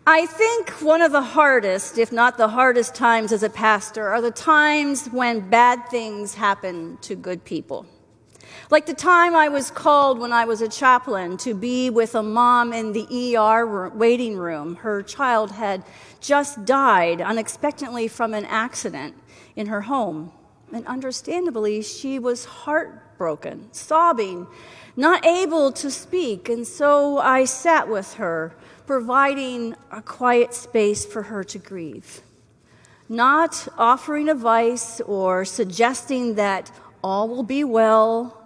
I think one of the hardest, if not the hardest times as a pastor are the times when bad things happen to good people. Like the time I was called when I was a chaplain to be with a mom in the ER waiting room. Her child had just died unexpectedly from an accident in her home. And understandably, she was heartbroken, sobbing, not able to speak. And so I sat with her, providing a quiet space for her to grieve. Not offering advice or suggesting that all will be well.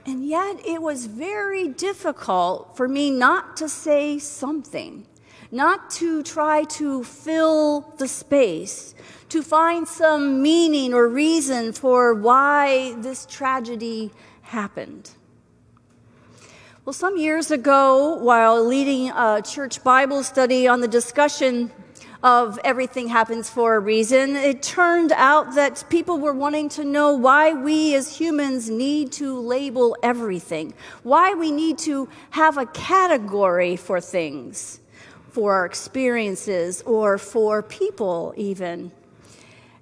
And yet it was very difficult for me not to say something, not to try to fill the space, to find some meaning or reason for why this tragedy happened. Well, some years ago, while leading a church Bible study on the discussion of everything happens for a reason, it turned out that people were wanting to know why we as humans need to label everything, why we need to have a category for things, for our experiences, or for people even.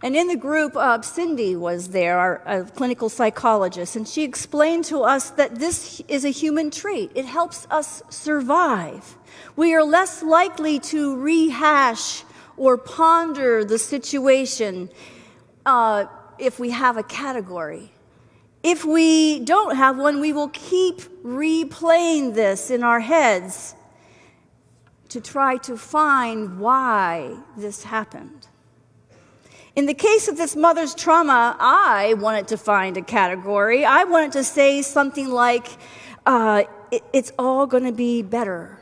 And in the group, Cindy was there, a clinical psychologist, and she explained to us that this is a human trait. It helps us survive. We are less likely to rehash or ponder the situation if we have a category. If we don't have one, we will keep replaying this in our heads to try to find why this happened. In the case of this mother's trauma, I wanted to find a category. I wanted to say something like, it's all going to be better.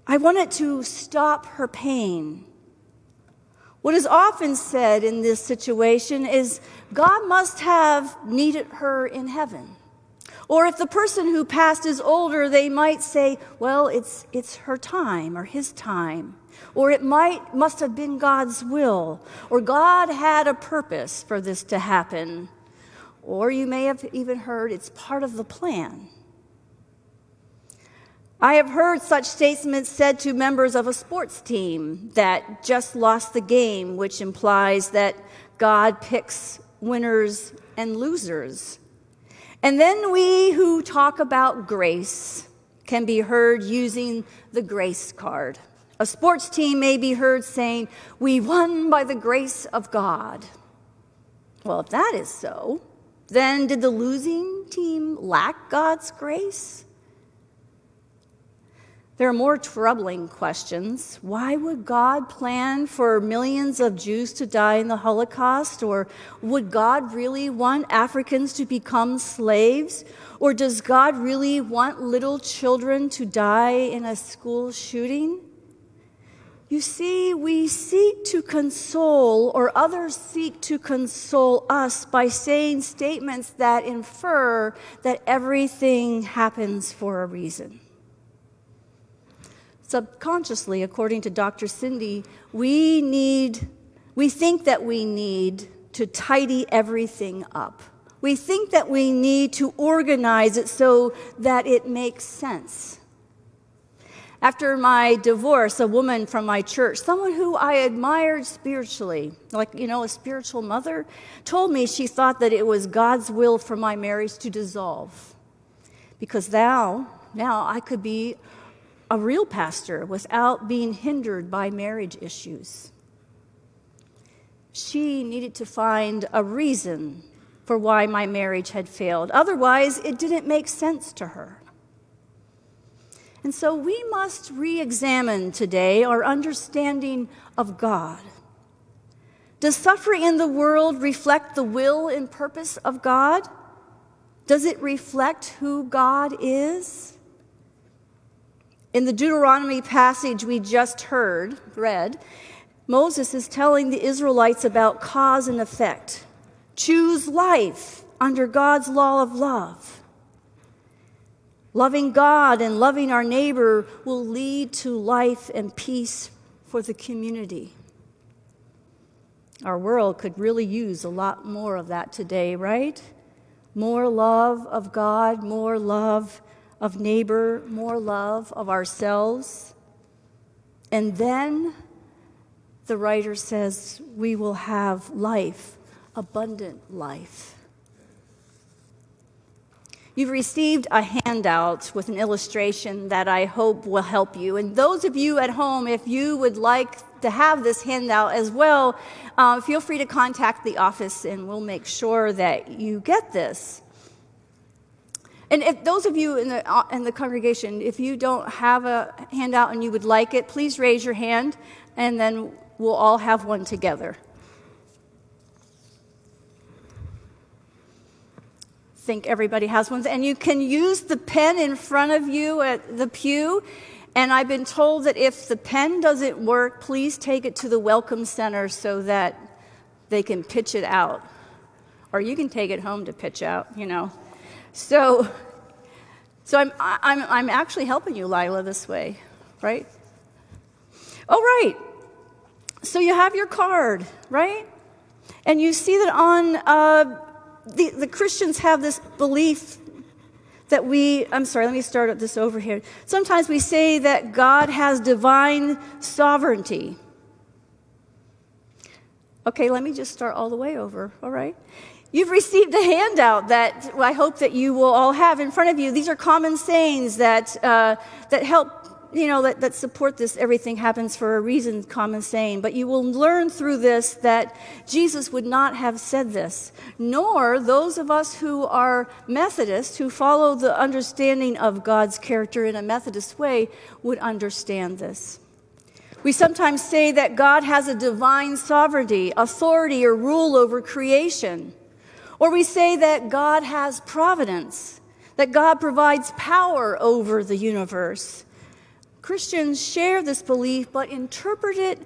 I wanted to stop her pain. What is often said in this situation is, God must have needed her in heaven. Or if the person who passed is older, they might say, well, it's her time or his time. Or it must have been God's will. Or God had a purpose for this to happen. Or you may have even heard it's part of the plan. I have heard such statements said to members of a sports team that just lost the game, which implies that God picks winners and losers. And then we who talk about grace can be heard using the grace card. A sports team may be heard saying, we won by the grace of God. Well, if that is so, then did the losing team lack God's grace? There are more troubling questions. Why would God plan for millions of Jews to die in the Holocaust? Or would God really want Africans to become slaves? Or does God really want little children to die in a school shooting? You see, we seek to console, or others seek to console us by saying statements that infer that everything happens for a reason. Subconsciously, according to Dr. Cindy, we think that we need to tidy everything up. We think that we need to organize it so that it makes sense. After my divorce, a woman from my church, someone who I admired spiritually, like, a spiritual mother, told me she thought that it was God's will for my marriage to dissolve. Because now I could be a real pastor without being hindered by marriage issues. She needed to find a reason for why my marriage had failed. Otherwise, it didn't make sense to her. And so we must re-examine today our understanding of God. Does suffering in the world reflect the will and purpose of God? Does it reflect who God is? In the Deuteronomy passage we just read, Moses is telling the Israelites about cause and effect. Choose life under God's law of love. Loving God and loving our neighbor will lead to life and peace for the community. Our world could really use a lot more of that today, right? More love of God, more love of neighbor, more love of ourselves. And then the writer says, we will have life, abundant life. You've received a handout with an illustration that I hope will help you. And those of you at home, if you would like to have this handout as well, feel free to contact the office and we'll make sure that you get this. And if those of you in the congregation, if you don't have a handout and you would like it, please raise your hand and then we'll all have one together. I think everybody has one. And you can use the pen in front of you at the pew. And I've been told that if the pen doesn't work, please take it to the Welcome Center so that they can pitch it out. Or you can take it home to pitch out, So I'm actually helping you, Lila, this way, right? All right. So you have your card, right? And you see that on the Christians have this belief that let me start this over here. Sometimes we say that God has divine sovereignty. Okay, let me just start all the way over, all right? You've received a handout that I hope that you will all have in front of you. These are common sayings that help, that support this everything happens for a reason, common saying. But you will learn through this that Jesus would not have said this, nor those of us who are Methodists, who follow the understanding of God's character in a Methodist way, would understand this. We sometimes say that God has a divine sovereignty, authority, or rule over creation. Or we say that God has providence, that God provides power over the universe. Christians share this belief, but interpret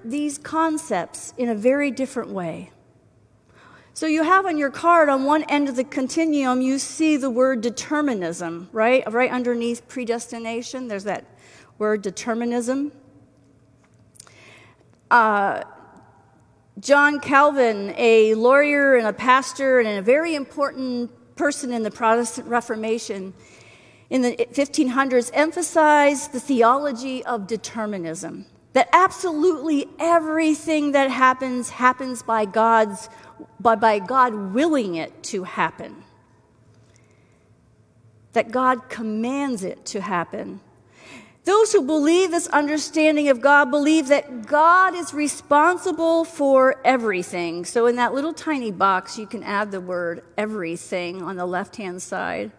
these concepts in a very different way. So you have on your card, on one end of the continuum, you see the word determinism, right? Right underneath predestination, there's that word determinism. John Calvin, a lawyer and a pastor and a very important person in the Protestant Reformation in the 1500s, emphasized the theology of determinism, that absolutely everything that happens by God willing it to happen, that God commands it to happen. Those who believe this understanding of God believe that God is responsible for everything. So in that little tiny box, you can add the word everything on the left-hand side.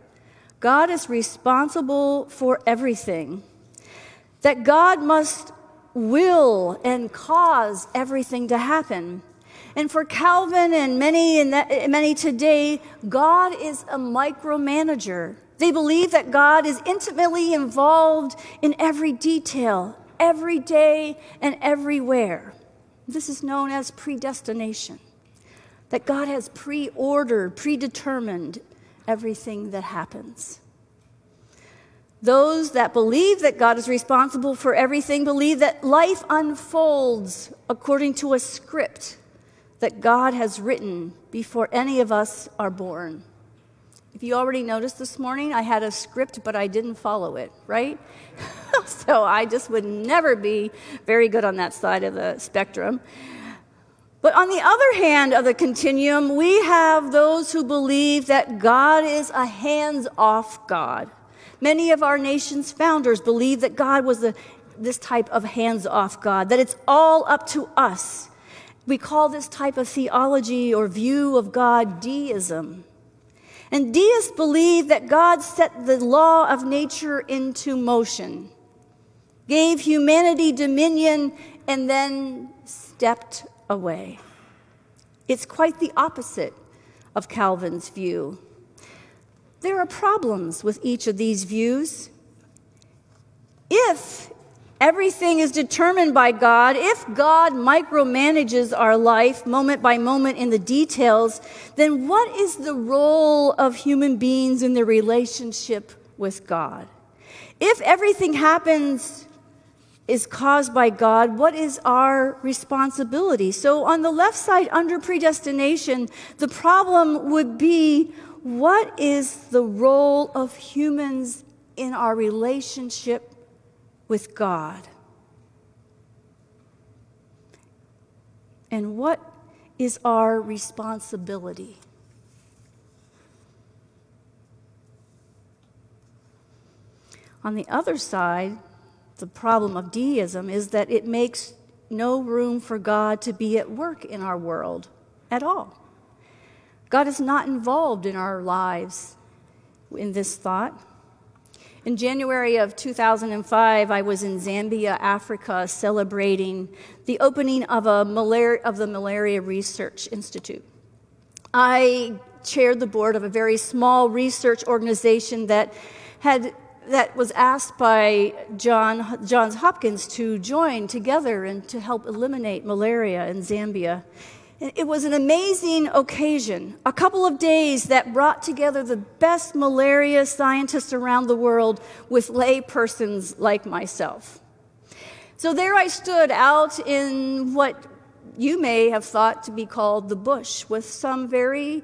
God is responsible for everything. That God must will and cause everything to happen. And for Calvin and many today, God is a micromanager. They believe that God is intimately involved in every detail, every day and everywhere. This is known as predestination. That God has preordered, predetermined everything that happens. Those that believe that God is responsible for everything believe that life unfolds according to a script that God has written before any of us are born. If you already noticed this morning, I had a script, but I didn't follow it, right? So I just would never be very good on that side of the spectrum. But on the other hand of the continuum, we have those who believe that God is a hands-off God. Many of our nation's founders believed that God was this type of hands-off God, that it's all up to us. We call this type of theology or view of God deism. And deists believe that God set the law of nature into motion, gave humanity dominion, and then stepped away. It's quite the opposite of Calvin's view. There are problems with each of these views. If everything is determined by God, if God micromanages our life moment by moment in the details, then what is the role of human beings in their relationship with God? If everything happens is caused by God, what is our responsibility? So on the left side, under predestination, the problem would be, what is the role of humans in our relationship with God? And what is our responsibility? On the other side, the problem of deism is that it makes no room for God to be at work in our world at all. God is not involved in our lives in this thought. In January of 2005, I was in Zambia, Africa, celebrating the opening of the Malaria Research Institute. I chaired the board of a very small research organization that was asked by Johns Hopkins to join together and to help eliminate malaria in Zambia. It was an amazing occasion, a couple of days that brought together the best malaria scientists around the world with lay persons like myself. So there I stood out in what you may have thought to be called the bush, with some very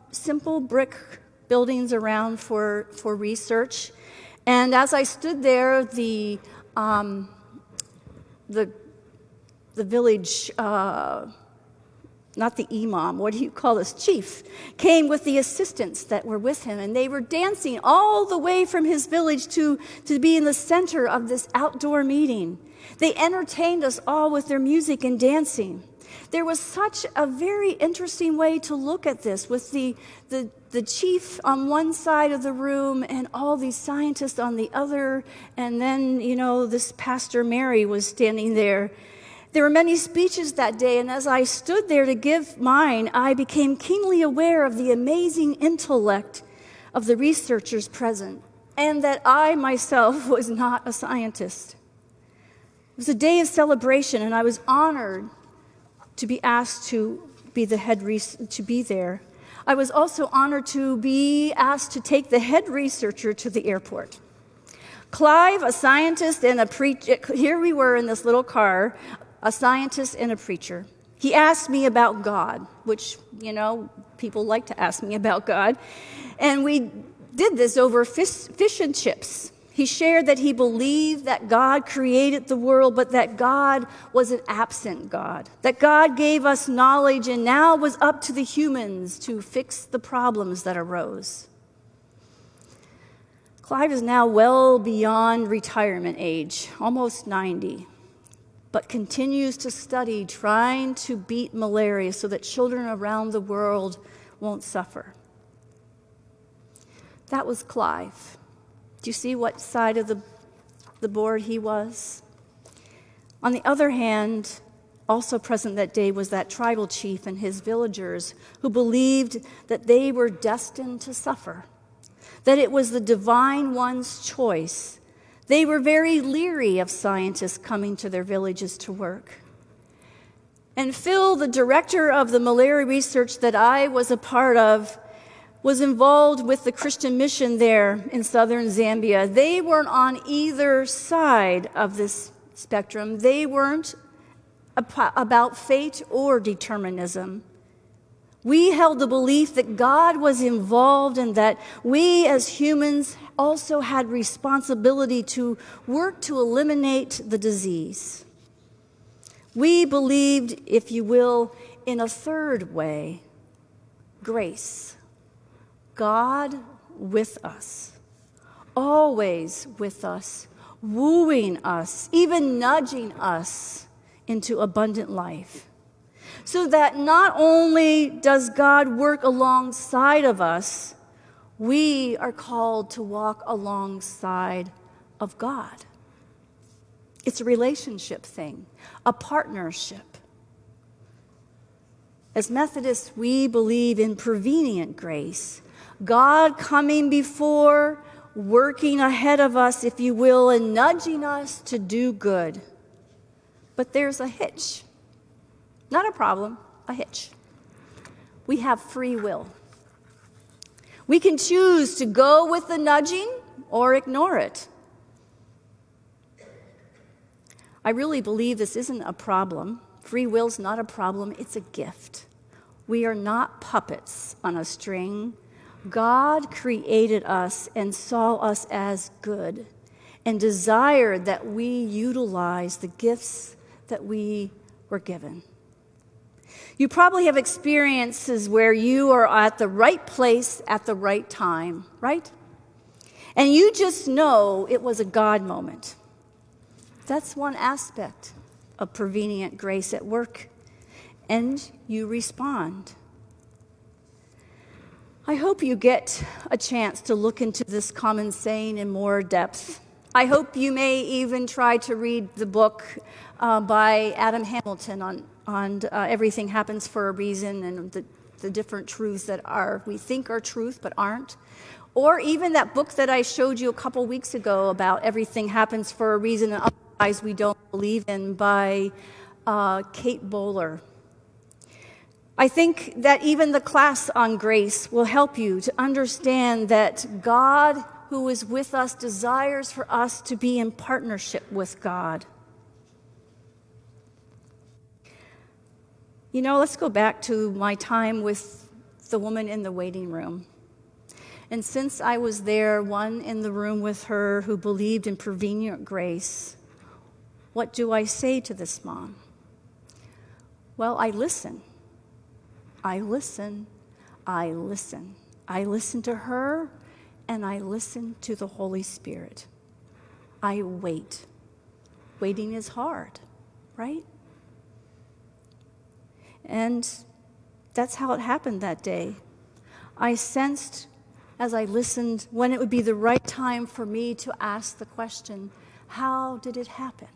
simple brick buildings around for research. And as I stood there, the village, not the imam, what do you call this, chief, came with the assistants that were with him, and they were dancing all the way from his village to be in the center of this outdoor meeting. They entertained us all with their music and dancing. There was such a very interesting way to look at this, with the chief on one side of the room and all these scientists on the other, and then, this Pastor Mary was standing there. There were many speeches that day, and as I stood there to give mine, I became keenly aware of the amazing intellect of the researchers present, and that I myself was not a scientist. It was a day of celebration, and I was honored to be asked to be to be there. I was also honored to be asked to take the head researcher to the airport. Clive, a scientist and a preacher, here we were in this little car, a scientist and a preacher. He asked me about God, which, people like to ask me about God. And we did this over fish and chips. He shared that he believed that God created the world, but that God was an absent God, that God gave us knowledge and now was up to the humans to fix the problems that arose. Clive is now well beyond retirement age, almost 90, but continues to study, trying to beat malaria so that children around the world won't suffer. That was Clive. Do you see what side of the board he was? On the other hand, also present that day was that tribal chief and his villagers who believed that they were destined to suffer, that it was the divine one's choice. They were very leery of scientists coming to their villages to work. And Phil, the director of the malaria research that I was a part of, was involved with the Christian mission there in southern Zambia. They weren't on either side of this spectrum. They weren't about fate or determinism. We held the belief that God was involved and that we as humans also had responsibility to work to eliminate the disease. We believed, if you will, in a third way, grace. God with us, always with us, wooing us, even nudging us into abundant life. So that not only does God work alongside of us, we are called to walk alongside of God. It's a relationship thing, a partnership. As Methodists, we believe in prevenient grace, God coming before, working ahead of us, if you will, and nudging us to do good. But there's a hitch. Not a problem, a hitch. We have free will. We can choose to go with the nudging or ignore it. I really believe this isn't a problem. Free will's not a problem, it's a gift. We are not puppets on a string. God created us and saw us as good and desired that we utilize the gifts that we were given. You probably have experiences where you are at the right place at the right time, right? And you just know it was a God moment. That's one aspect of prevenient grace at work. And you respond. I hope you get a chance to look into this common saying in more depth. I hope you may even try to read the book by Adam Hamilton on everything happens for a reason, and the different truths that we think are truth but aren't. Or even that book that I showed you a couple weeks ago about everything happens for a reason and otherwise we don't believe in, by Kate Bowler. I think that even the class on grace will help you to understand that God, who is with us, desires for us to be in partnership with God. You know, let's go back to my time with the woman in the waiting room. And since I was there, one in the room with her who believed in prevenient grace, what do I say to this mom? Well, I listen. I listen. I listen. I listen to her, and I listen to the Holy Spirit. I wait. Waiting is hard, right? And that's how it happened that day. I sensed, as I listened, when it would be the right time for me to ask the question, how did it happen?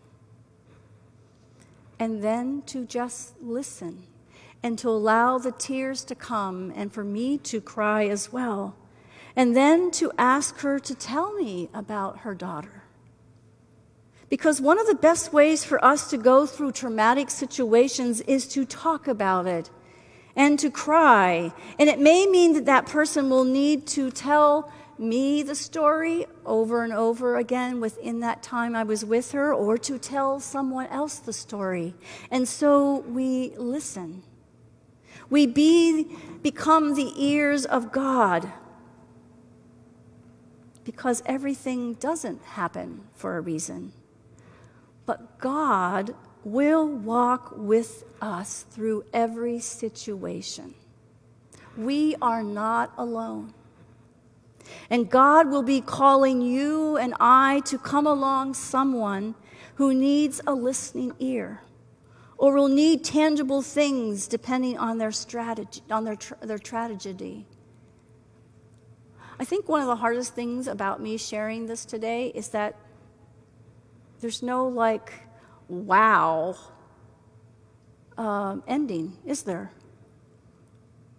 And then to just listen and to allow the tears to come and for me to cry as well. And then to ask her to tell me about her daughter. Because one of the best ways for us to go through traumatic situations is to talk about it and to cry. And it may mean that that person will need to tell me the story over and over again within that time I was with her, or to tell someone else the story. And so we listen. We become the ears of God, because everything doesn't happen for a reason. But God will walk with us through every situation. We are not alone. And God will be calling you and I to come along someone who needs a listening ear, or will need tangible things depending on their strategy, on their tragedy. I think one of the hardest things about me sharing this today is that there's no wow ending, is there?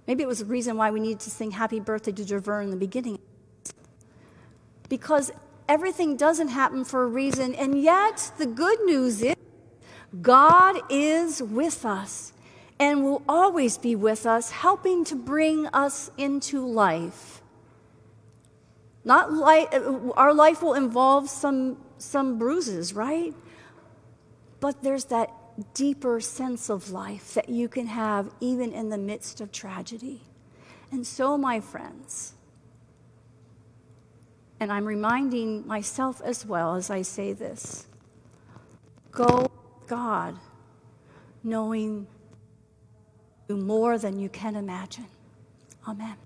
Maybe it was the reason why we needed to sing Happy Birthday to Javerne in the beginning. Because everything doesn't happen for a reason, and yet the good news is God is with us and will always be with us, helping to bring us into life. Our life will involve some bruises, right? But there's that deeper sense of life that you can have even in the midst of tragedy. And so, my friends, and I'm reminding myself as well as I say this, go with God, knowing more than you can imagine. Amen.